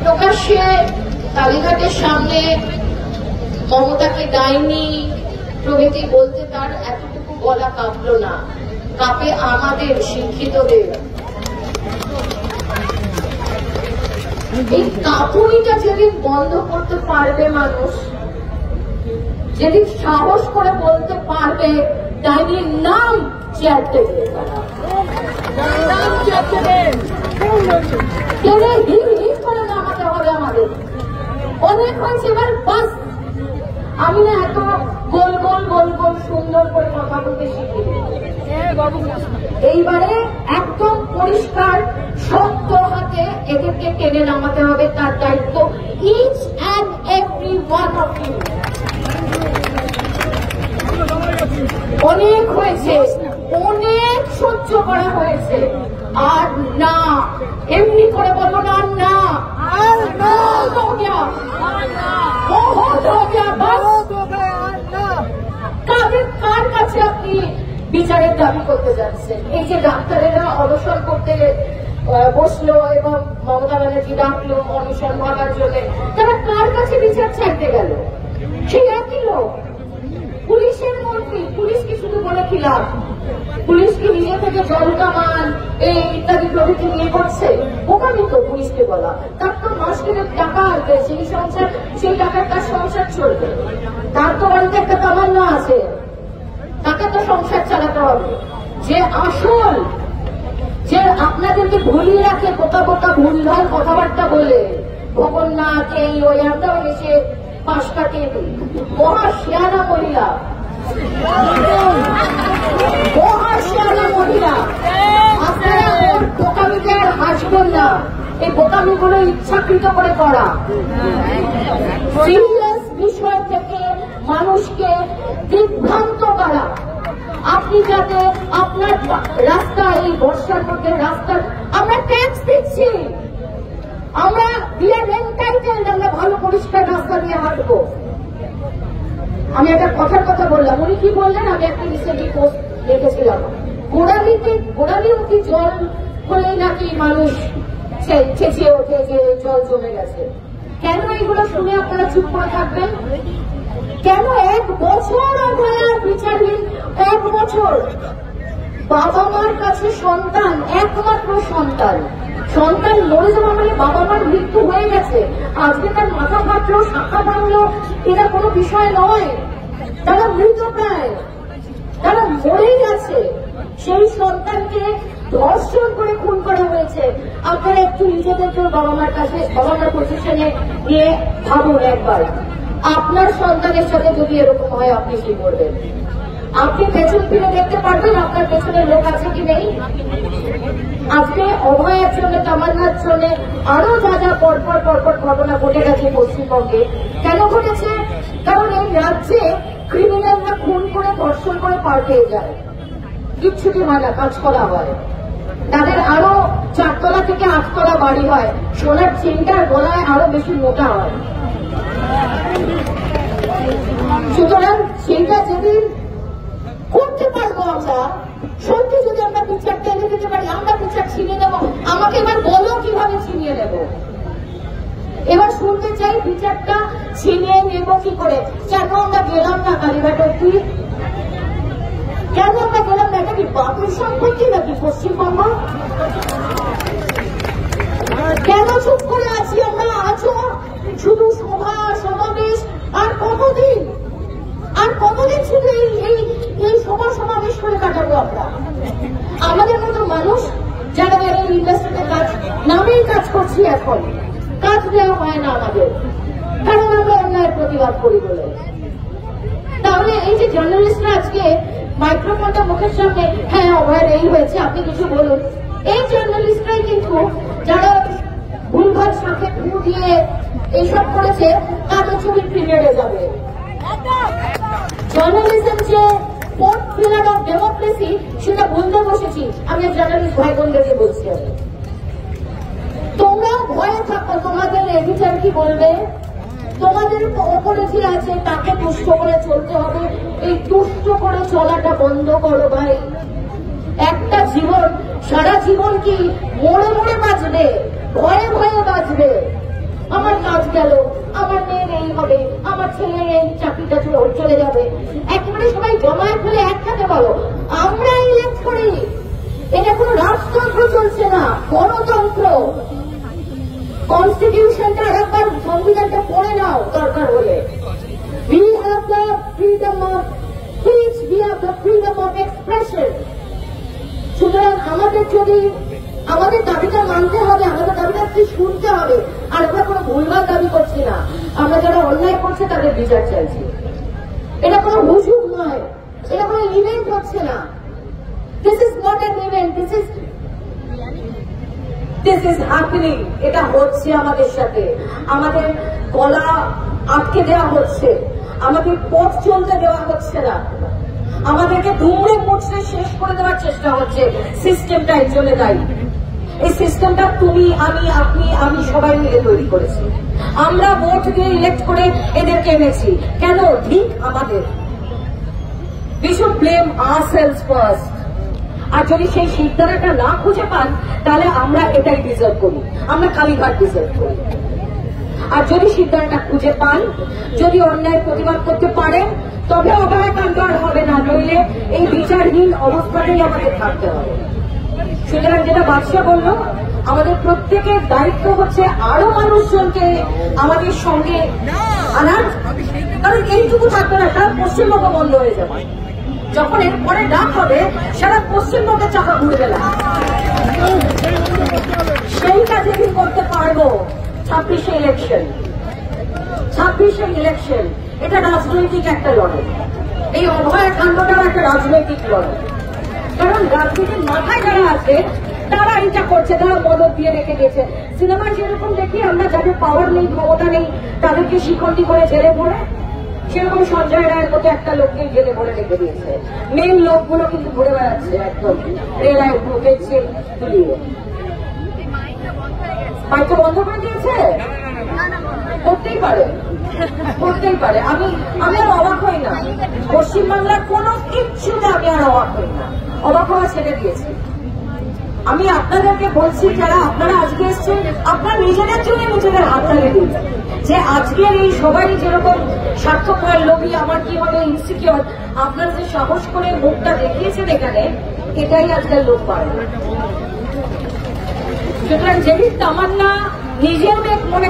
প্রকাশ্যে কালীঘাটের সামনে মমতাকে ডাইনি প্রভৃতি বলতে তার এতটুকু গলা কাঁপল না, কাঁপে আমাদের শিক্ষিতদের। এই কাঁপুনিটা যেদিন বন্ধ করতে পারবে মানুষ, যেদিন সাহস করে বলতে পারবে ডাইনির নাম চেয়ার টেবিলে করে নামাতে হবে আমাদের। অনেক হয়েছে, এবার বাস। আমি না এত গোল গোল গোল গোল সুন্দর করে কথা বলতে শিখি। এইবারে একদম পরিষ্কার শক্ত হাতে এদেরকে টেনে নামাতে হবে, তার দায়িত্ব each and every one of you. অনেক হয়েছে, অনেক সহ্য করা হয়েছে, আর না, এমনি করে বলবো না, না আর না, কার কাছে আপনি বিচারের দাবি করতে যাচ্ছেন? এই যে ডাক্তারেরা অনশন করতে বসলো এবং মমতা ব্যানার্জি ডাকলো অনশন ভাবার জন্য, তারা কার কাছে বিচার চাইতে গেল? সেই একই লোক, পুলিশের মন্ত্রী। পুলিশ কি শুধু বলে খিলাম? পুলিশ কি নিজে থেকে জল কামান এই ইত্যাদি প্রভৃতি নিয়ে করছে? বোকামি তো পুলিশকে বলা। তার তো মাস থেকে টাকা আসবে, সেই সংসার, সেই টাকার তার সংসার চলবে। তার তো বাড়িতে একটা তামান্না আছে, তাকে তো সংসার চালাতে হবে। যে আসল, যে আপনাদেরকে ভুলিয়ে রাখে বোকা বোকা ভুলভাল কথাবার্তা বলে, ভগন্নাথ এই ওই আমরাও এসে পাশ কাটিয়ে দিই। মহাশিয়ানা মহিলা, মহাশিয়ানা মহিলা, আপনারা ওর বোকামিতে আর হাসবেন না। এই বোকামিগুলো ইচ্ছাকৃত করে করা। সিরিয়াস বিষয় থেকে মানুষকে বিভ্রান্ত করা। আপনি যাতে আপনার রাস্তা, এই বর্ষার মধ্যে রাস্তা, আমরা ট্যাক্স দিচ্ছি, আমরা আমরা ভালো পরিষ্কার রাস্তা দিয়ে হাঁটবো। আমি একটা কথার কথা বললাম, উনি কি বললেন? আমি একটা রিসেন্টলি পোস্ট দেখেছিলাম, গোড়ালি অতি জল হলেই নাকি মানুষ চেঁচিয়ে ওঠে যে জল জমে গেছে। কেন এইগুলো শুনে আপনারা চুপ করে থাকবেন? কেন 1 বছর আপনারা বিচারহীন? 1 বছর বাবা মার কাছে সন্তান, একমাত্র সন্তান, সন্তান মরে যাওয়া মানে বাবা মার মৃত্যু হয়ে গেছে। আজকে তার মাথা ফাটলো, শাখা ভাঙলো, এটা কোনো বিষয় নয়। তারা মৃত প্রায়, তারা মরেই গেছে। সেই সন্তানকে ধর্ষণ করে খুন করা হয়েছে। আপনারা একটু নিজেদেরকে বাবা মার কাছে, বাবা মার পজিশনে নিয়ে ভাবুন একবার, আপনার সন্তানের সাথে যদি এরকম হয় আপনি কি করবেন? আপনি পেছন ফিরে দেখতে পারবেন আপনার পেছনে লোক আছে কি নেই? আজকে অভয়ের জন্য, তামান্নার জন্য, আরো যা যা পরপর পরপর ঘটনা ঘটে গেছে পশ্চিমবঙ্গে। কেন ঘটেছে? কারণ এই রাজ্যে ক্রিমিনালরা খুন করে, ধর্ষণ করে পার পেয়ে যায়, কিচ্ছুটি হয় না, কাজ করা হয়। তাদের আরো 4 তলা থেকে 8 তলা বাড়ি হয়, সোনার চেনটার গলায় আরো বেশি মোটা হয়। সুতরাং সেইটা যেদিন করতে পারবো আমরা, সত্যি যদি আমরা বিচার টেনে দিতে পারি, আমরা বিচার ছিনিয়ে নেব। আমাকে এবার বলো কিভাবে ছিনিয়ে নেব? এবার শুনতে চাই বিচারটা ছিনিয়ে নেব কি করে। কেন আমরা গেলাম না কালীঘাট অব্দি? কেন আমরা গেলাম না? এটা কি বাপের সম্পত্তি নাকি পশ্চিমবঙ্গ? কেন চুপ করে আছি আমরা? আছো শুধু সভা সমাবেশ, আর কতদিন, আর কতদিন শুধু এই সভা সমাবেশ করে কাটাবো আমরা? আমাদের মতো মানুষ যারা এই ইন্ডাস্ট্রিতে কাজ, নামেই কাজ করছি, এখন কাজ দেওয়া হয় না আমাদের, কারণ আমরা অন্যায়ের প্রতিবাদ করি বলে। তাহলে এই যে জার্নালিস্টরা আজকে মাইক্রোফোনটা মুখের সামনে, হ্যাঁ অভয়ের এই হয়েছে, আপনি কিছু বলুন, এই জার্নালিস্টরাই কিন্তু যারা ভুলভাল সাথে ফু দিয়ে এইসব করেছে, তাদের ছবি প্রিমিয়ারে যাবে। জার্নালিজম যে ফোর্থ পিলার অফ ডেমোক্রেসি, সেটা ভুলতে বসেছি। আমি জার্নালিস্ট ভাই বোনদেরকে বলছি, তোমরা ভয়ে থাকো, তোমাদের এডিটর কি বলবে, তোমাদের ওপরে যে আছে তাকে তুষ্ট করে চলতে হবে। এই তুষ্ট করে চলাটা বন্ধ করো ভাই। একটা জীবন, সারা জীবন কি মোড়ে মোড়ে বাঁচবে, ভয়ে ভয়ে বাঁচবে? ছেলের এই চাকরিটা চলে যাবে, একেবারে সবাই জমায়েত হলে একসাথে বলো আমরা ইলেক্ট করি। এটা কোনো রাজতন্ত্র চলছে না, গণতন্ত্র। কনস্টিটিউশনটা একবার সংবিধানটা পড়ে নাও দরকার হলে। We have the freedom of speech, we have the freedom of expression. সুতরাং আমাদের যদি আমাদের দাবিটা মানতে হবে, আমাদের দাবিটা শুনতে হবে। আর আমরা কোনো ভুলভাল দাবি করছি না, আমরা যারা অন্যায় করছে তাদের বিচার চাইছি। এটা কোনো হুজুগ নয়, এটা কোনো ইভেন্ট হচ্ছে না। This is not an event, this is happening. এটা হচ্ছে আমাদের সাথে। আমাদের গলা আটকে দেওয়া হচ্ছে, আমাদের পথ চলতে দেওয়া হচ্ছে না, আমাদেরকে দুমড়ে মুচড়ে শেষ করে দেওয়ার চেষ্টা হচ্ছে। সিস্টেমটা এর জন্য দায়ী। এই সিস্টেমটা তুমি, আমি সবাই মিলে তৈরি করেছি। আমরা ভোট দিয়ে ইলেক্ট করে এদেরকে এনেছি। কেন? ঠিক আমাদের। We should blame ourselves first. আর যদি সেই সিদ্ধান্তটা না খুঁজে পান তাহলে আমরা এটাই ডিজার্ভ করি, আমরা কালীঘাট ডিজার্ভ করি। আর যদি সিদ্ধান্তটা খুঁজে পান, যদি অন্যায় প্রতিবাদ করতে পারেন, তবে অভয়াকাণ্ড আর হবে না, নইলে এই বিচারহীন অবস্থাতেই আমাদের থাকতে হবে। সুতরাং যেটা বাদশা বলল, আমাদের প্রত্যেকের দায়িত্ব হচ্ছে আরো মানুষজনকে আমাদের সঙ্গে আনার। কারণ এইটুকু থাকবে না, সারা পশ্চিমবঙ্গ বন্ধ হয়ে যাবে। যখন এরপরে ডাক হবে সারা পশ্চিমবঙ্গের চাকা ঘুরবে না। সেইটা যেদিন করতে পারবো 26শে ইলেকশন, এটা রাজনৈতিক একটা লড়াই। এই অভয়াকাণ্ডটাও একটা রাজনৈতিক লড়াই। কারণ রাজনীতির মাথায় যারা আছে তারা এটা করছে, তারা মদত দিয়ে রেখে দিয়েছে। সিনেমায় যেরকম দেখি আমরা, যাদের পাওয়ার নেই, ক্ষমতা নেই, তাদেরকে শিখন্ডি করে জেলে পড়ে, সেরকম সঞ্জয় রায়ের মতো একটা লোককে জেলে ভরে রেখে দিয়েছে। মেন লোকগুলো কিন্তু ঘুরে বেড়াচ্ছে একদম রেলায় ঢুকেছে তুলিয়ে। মাইকটা বন্ধ করে দিয়েছে, করতেই পারে। আমি আর অবাক হই না। পশ্চিমবাংলার কোন কিচ্ছুতে আমি আর অবাক হই না, অবাক হওয়া ছেড়ে দিয়েছি। আমি আপনাদেরকে বলছি, যারা আপনারা আজকে এসছেন, আপনারা নিজেদের জন্য নিজেদের হাত তালি দিন। যে আজকের এই সবাই যেরকম স্বার্থপর লোভী, আমার কি হবে, ইনসিকিউর, আপনারা যে সাহস করে মুখটা দেখিয়েছেন এখানে, এটাই আজকাল লোক পায়। সুতরাং যেদিন তামান্না নিজেও মনে